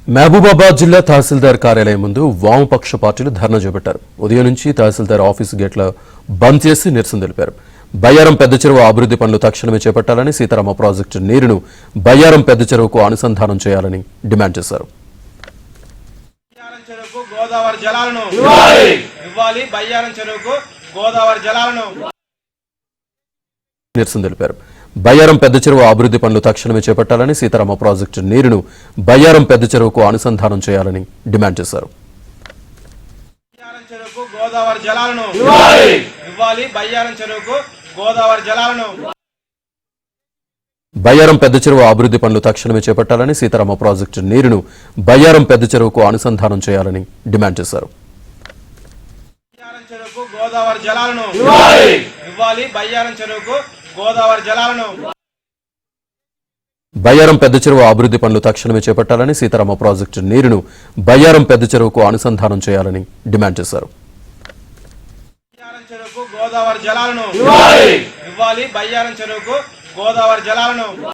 మహబూబాబాద్ జిల్లా తహసీల్దార్ కార్యాలయం ముందు వామపక్ష పార్టీలు ధర్నా చేపట్టారు. ఉదయం నుంచి తహసీల్దార్ ఆఫీసు గేట్ల బంద్ చేసి నిరసన తెలిపారు. బయ్యారం పెద్ద చెరువు అభివృద్ధి పనులు తక్షణమే చేపట్టాలని, సీతారామ ప్రాజెక్టు నీరును బయ్యారం పెద్ద చెరువుకు అనుసంధానం చేయాలని డిమాండ్ చేశారు. నిరసన తెలిపారు. బయ్యారం పెద్ద చెరువు అభివృద్ధి పనులు తక్షణమే చేపట్టాలని, సీతారామ ప్రాజెక్టు నీరును బయ్యారం పెద్ద చెరువుకు అనుసంధానం చేయాలని డిమాండ్ చేశారు. బయ్యారం పెద్ద చెరువు అభివృద్ధి పనులు తక్షణమే చేపట్టాలని, సీతారామ ప్రాజెక్టు నీరును బయ్యారం పెద్ద చెరువుకు అనుసంధానం చేయాలని డిమాండ్ చేశారు. బయ్యారం పెద్ద చెరువు అభివృద్ధి పనులు తక్షణమే చేపట్టాలని, సీతారామ ప్రాజెక్టు నీరును బయ్యారం పెద్ద చెరువుకు అనుసంధానం చేయాలని డిమాండ్ చేశారు. బయ్యారం చెరువుకు గోదావరి జలాలను